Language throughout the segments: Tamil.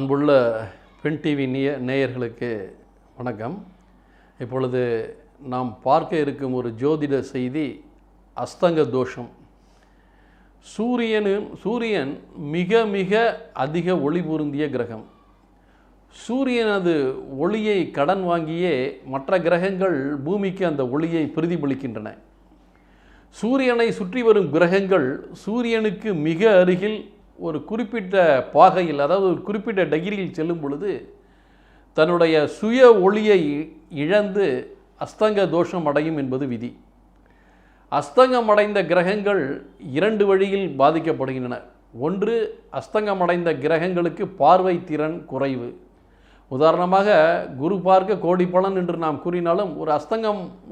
அன்புள்ள பெண் டிவி நேயர்களுக்கு வணக்கம். இப்பொழுது நாம் பார்க்க இருக்கும் ஒரு ஜோதிட செய்தி அஸ்தங்க தோஷம். சூரியன் மிக மிக அதிக ஒளி பொருந்திய கிரகம். சூரியனது ஒளியை கடன் வாங்கியே மற்ற கிரகங்கள் பூமிக்கு அந்த ஒளியை பிரதிபலிக்கின்றன. சூரியனை சுற்றி வரும் கிரகங்கள் சூரியனுக்கு மிக அருகில் ஒரு குறிப்பிட்ட பாகையில், அதாவது ஒரு குறிப்பிட்ட டிகிரியில் செல்லும் பொழுது தன்னுடைய சுய ஒளியை இழந்து அஸ்தங்க தோஷம் அடையும் என்பது விதி. அஸ்தங்கம் அடைந்த கிரகங்கள் இரண்டு வழியில் பாதிக்கப்படுகின்றன. ஒன்று, அஸ்தங்கமடைந்த கிரகங்களுக்கு பார்வை திறன் குறைவு. உதாரணமாக குரு பார்க்க கோடி பலன் என்று நாம் கூறினாலும்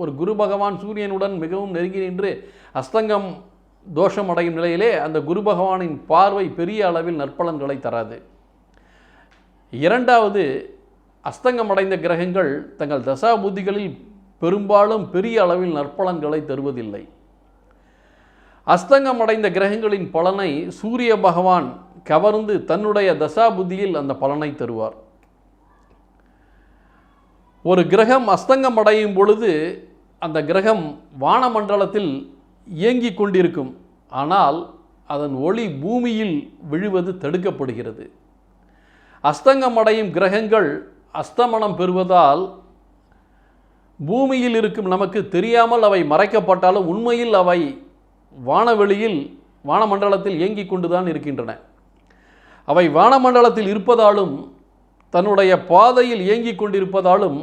ஒரு குரு பகவான் சூரியனுடன் மிகவும் நெருங்கி நின்று அஸ்தங்கம் தோஷம் அடையும் நிலையிலே அந்த குரு பகவானின் பார்வை பெரிய அளவில் நற்பலன்களை தராது. இரண்டாவது, அஸ்தங்கம் அடைந்த கிரகங்கள் தங்கள் தசா புத்திகளில் பெரும்பாலும் பெரிய அளவில் நற்பலன்களை தருவதில்லை. அஸ்தங்கம் அடைந்த கிரகங்களின் பலனை சூரிய பகவான் கவர்ந்து தன்னுடைய தசா புத்தியில் அந்த பலனை தருவார். ஒரு கிரகம் அஸ்தங்கம் அடையும் பொழுது அந்த கிரகம் வானமண்டலத்தில் இயங்கிக் கொண்டிருக்கும். ஆனால் அதன் ஒளி பூமியில் விழுவது தடுக்கப்படுகிறது. அஸ்தங்கம் அடையும் கிரகங்கள் அஸ்தமனம் பெறுவதால் பூமியில் இருக்கும் நமக்கு தெரியாமல் அவை மறைக்கப்பட்டாலும் உண்மையில் அவை வானமண்டலத்தில் இயங்கிக் கொண்டுதான் இருக்கின்றன. அவை வானமண்டலத்தில் இருப்பதாலும் தன்னுடைய பாதையில் இயங்கிக் கொண்டிருப்பதாலும்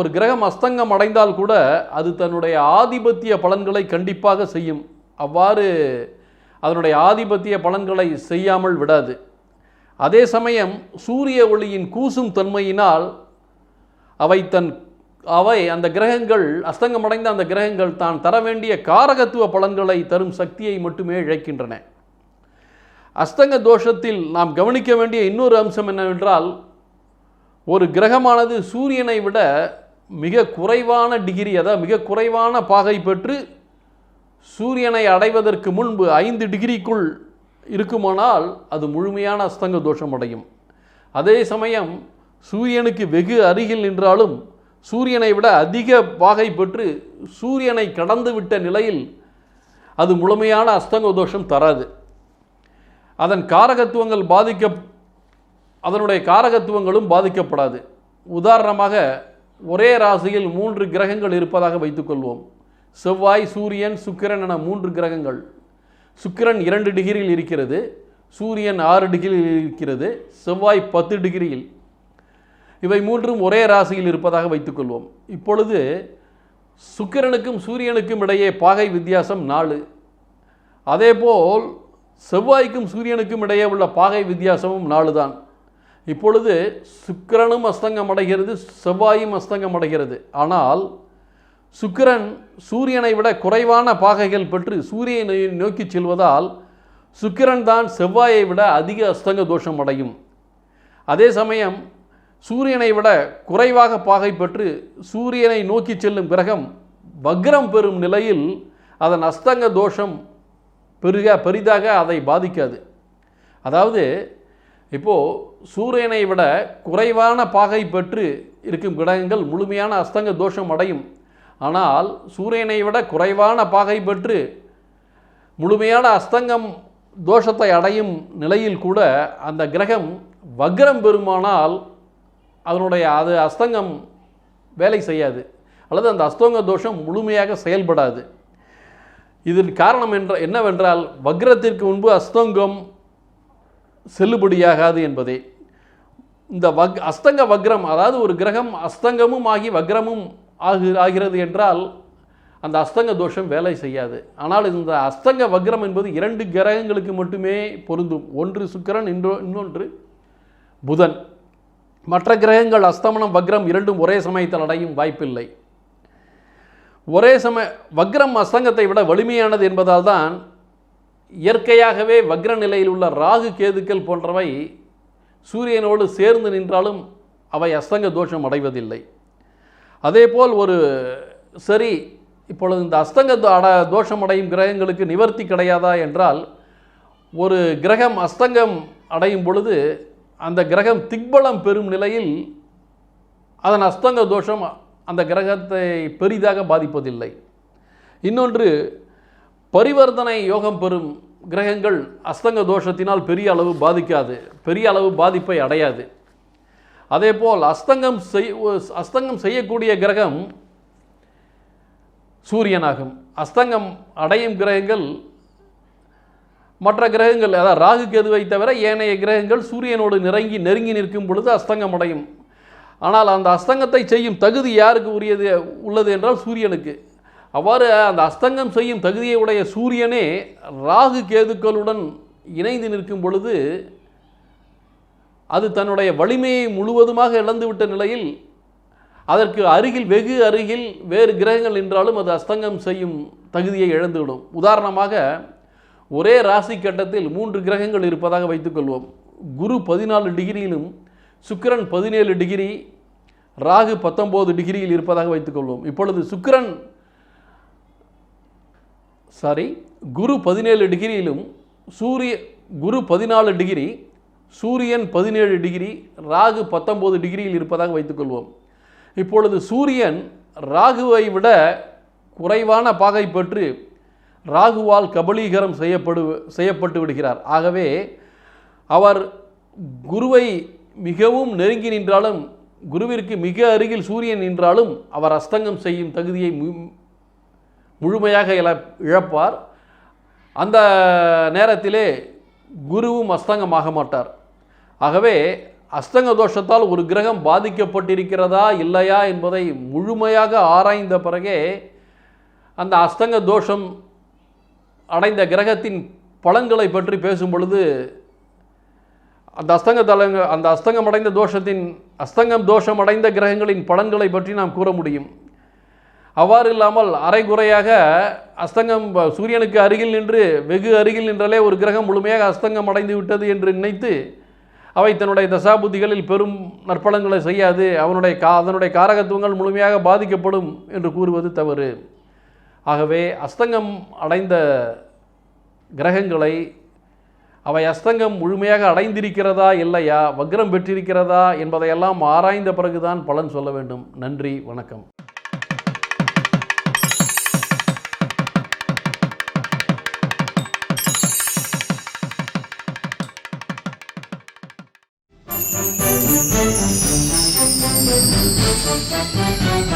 ஒரு கிரகம் அஸ்தங்கம் அடைந்தால் கூட அது தன்னுடைய ஆதிபத்திய பலன்களை கண்டிப்பாக செய்யும். அவ்வாறு அதனுடைய ஆதிபத்திய பலன்களை செய்யாமல் விடாது. அதே சமயம் சூரிய ஒளியின் கூசும் தன்மையினால் அவை அந்த கிரகங்கள் அஸ்தங்கமடைந்த அந்த கிரகங்கள் தான் தர வேண்டிய காரகத்துவ பலன்களை தரும் சக்தியை மட்டுமே இழக்கின்றன. அஸ்தங்க தோஷத்தில் நாம் கவனிக்க வேண்டிய இன்னொரு அம்சம் என்னவென்றால், ஒரு கிரகமானது சூரியனை விட மிக குறைவான டிகிரி, அதாவது மிக குறைவான பாகை பெற்று சூரியனை அடைவதற்கு முன்பு 5 டிகிரிக்குள் இருக்குமானால் அது முழுமையான அஸ்தங்க தோஷம் அடையும். அதே சமயம் சூரியனுக்கு வெகு அருகில் நின்றாலும் சூரியனை விட அதிக பாகை பெற்று சூரியனை கடந்து விட்ட நிலையில் அது முழுமையான அஸ்தங்க தோஷம் தராது. அதனுடைய காரகத்துவங்களும் பாதிக்கப்படாது. உதாரணமாக, ஒரே ராசியில் 3 கிரகங்கள் இருப்பதாக வைத்துக்கொள்வோம். செவ்வாய், சூரியன், சுக்கிரன் என 3 கிரகங்கள். சுக்கிரன் 2 டிகிரியில் இருக்கிறது, சூரியன் 6 டிகிரியில் இருக்கிறது, செவ்வாய் 10 டிகிரியில். இவை 3ம் ஒரே ராசியில் இருப்பதாக வைத்துக்கொள்வோம். இப்பொழுது சுக்கிரனுக்கும் சூரியனுக்கும் இடையே பாகை வித்தியாசம் 4. அதேபோல் செவ்வாய்க்கும் சூரியனுக்கும் இடையே உள்ள பாகை வித்தியாசமும் 4 தான். இப்பொழுது சுக்கிரனும் அஸ்தங்கம் அடைகிறது, செவ்வாயும் அஸ்தங்கம் அடைகிறது. ஆனால் சுக்கிரன் சூரியனை விட குறைவான பாகைகள் பெற்று சூரியனை நோக்கி செல்வதால் சுக்கிரன் தான் செவ்வாயை விட அதிக அஸ்தங்க தோஷம் அடையும். அதே சமயம் சூரியனை விட குறைவாக பாகை பெற்று சூரியனை நோக்கி செல்லும் கிரகம் வக்ரம் பெறும் நிலையில் அதன் அஸ்தங்க தோஷம் பெரிதாக அதை பாதிக்காது. அதாவது இப்போது சூரியனை விட குறைவான பாகை பெற்று இருக்கும் கிரகங்கள் முழுமையான அஸ்தங்க தோஷம் அடையும். ஆனால் சூரியனை விட குறைவான பாகை பெற்று முழுமையான அஸ்தங்கம் தோஷத்தை அடையும் நிலையில் கூட அந்த கிரகம் வக்ரம் பெறுமானால் அது அஸ்தங்கம் வேலை செய்யாது, அல்லது அந்த அஸ்தங்க தோஷம் முழுமையாக செயல்படாது. இதன் காரணம் என்னவென்றால், வக்ரத்திற்கு முன்பு அஸ்தங்கம் செல்லுபடியாகாது என்பதே. இந்த அஸ்தங்க வக்ரம், அதாவது ஒரு கிரகம் அஸ்தங்கமும் ஆகி வக்ரமும் ஆகிறது என்றால் அந்த அஸ்தங்க தோஷம் வேலை செய்யாது. ஆனால் இந்த அஸ்தங்க வக்ரம் என்பது 2 கிரகங்களுக்கு மட்டுமே பொருந்தும். ஒன்று சுக்கிரன், இன்னொன்று புதன். மற்ற கிரகங்கள் அஸ்தமனம் வக்ரம் இரண்டும் ஒரே சமயத்தில் அடையும் வாய்ப்பில்லை. வக்ரம் அஸ்தங்கத்தை விட வலிமையானது என்பதால் தான் இயற்கையாகவே வக்ர நிலையில் உள்ள ராகு, கேதுக்கள் போன்றவை சூரியனோடு சேர்ந்து நின்றாலும் அவை அஸ்தங்க தோஷம் அடைவதில்லை. அதேபோல் இப்பொழுது இந்த அஸ்தங்க தோஷம் அடையும் கிரகங்களுக்கு நிவர்த்தி கிடையாதா என்றால், ஒரு கிரகம் அஸ்தங்கம் அடையும் பொழுது அந்த கிரகம் திக்பலம் பெறும் நிலையில் அதன் அஸ்தங்க தோஷம் அந்த கிரகத்தை பெரிதாக பாதிப்பதில்லை. இன்னொன்று, பரிவர்த்தனை யோகம் பெறும் கிரகங்கள் அஸ்தங்க தோஷத்தினால் பெரிய அளவு பாதிக்காது, பெரிய அளவு பாதிப்பை அடையாது. அதேபோல் அஸ்தங்கம் செய்யக்கூடிய கிரகம் சூரியனாகும். அஸ்தங்கம் அடையும் கிரகங்கள் மற்ற கிரகங்கள், அதாவது ராகு கேதுவை தவிர ஏனைய கிரகங்கள் சூரியனோடு நெருங்கி நிற்கும் பொழுது அஸ்தங்கம் அடையும். ஆனால் அந்த அஸ்தங்கத்தை செய்யும் தகுதி யாருக்கு உள்ளது என்றால் சூரியனுக்கு. அவ்வாறு அந்த அஸ்தங்கம் செய்யும் தகுதியை உடைய சூரியனே ராகு கேதுக்களுடன் இணைந்து நிற்கும் பொழுது அது தன்னுடைய வலிமையை முழுவதுமாக இழந்துவிட்ட நிலையில் அதற்கு அருகில், வெகு அருகில் வேறு கிரகங்கள் என்றாலும் அது அஸ்தங்கம் செய்யும் தகுதியை இழந்துவிடும். உதாரணமாக, ஒரே ராசி கட்டத்தில் 3 கிரகங்கள் இருப்பதாக வைத்துக்கொள்வோம். குரு 14 டிகிரியிலும் சுக்கிரன் 17 டிகிரி, ராகு 19 டிகிரியில் இருப்பதாக வைத்துக்கொள்வோம். இப்பொழுது குரு 17 டிகிரியிலும் குரு 14 டிகிரி, சூரியன் 17 டிகிரி, ராகு 19 டிகிரியில் இருப்பதாக வைத்துக்கொள்வோம். இப்பொழுது சூரியன் ராகுவை விட குறைவான பாகை பெற்று ராகுவால் கபலீகரம் செய்யப்பட்டு விடுகிறார். ஆகவே அவர் குருவை மிகவும் நெருங்கி நின்றாலும், குருவிற்கு மிக அருகில் சூரியன் நின்றாலும் அவர் அஸ்தங்கம் செய்யும் தகுதியை முழுமையாக இழப்பார். அந்த நேரத்திலே குருவும் அஸ்தங்கமாக மாட்டார். ஆகவே அஸ்தங்க தோஷத்தால் ஒரு கிரகம் பாதிக்கப்பட்டிருக்கிறதா இல்லையா என்பதை முழுமையாக ஆராய்ந்த பிறகே அந்த அஸ்தங்க தோஷம் அடைந்த கிரகத்தின் பலன்களை பற்றி பேசும் பொழுது அந்த அஸ்தங்கம் தோஷம் அடைந்த கிரகங்களின் பலன்களை பற்றி நாம் கூற முடியும். அவ்வாறு இல்லாமல் அரைகுறையாக அஸ்தங்கம் சூரியனுக்கு அருகில் நின்று, வெகு அருகில் நின்றாலே ஒரு கிரகம் முழுமையாக அஸ்தங்கம் அடைந்து விட்டது என்று நினைத்து அவை தன்னுடைய தசாபுத்திகளில் பெரும் நற்பலன்களை செய்யாது, அதனுடைய காரகத்துவங்கள் முழுமையாக பாதிக்கப்படும் என்று கூறுவது தவறு. ஆகவே அஸ்தங்கம் அடைந்த கிரகங்களை அவை அஸ்தங்கம் முழுமையாக அடைந்திருக்கிறதா இல்லையா, வக்ரம் பெற்றிருக்கிறதா என்பதையெல்லாம் ஆராய்ந்த பிறகுதான் பலன் சொல்ல வேண்டும். நன்றி, வணக்கம். Thank you.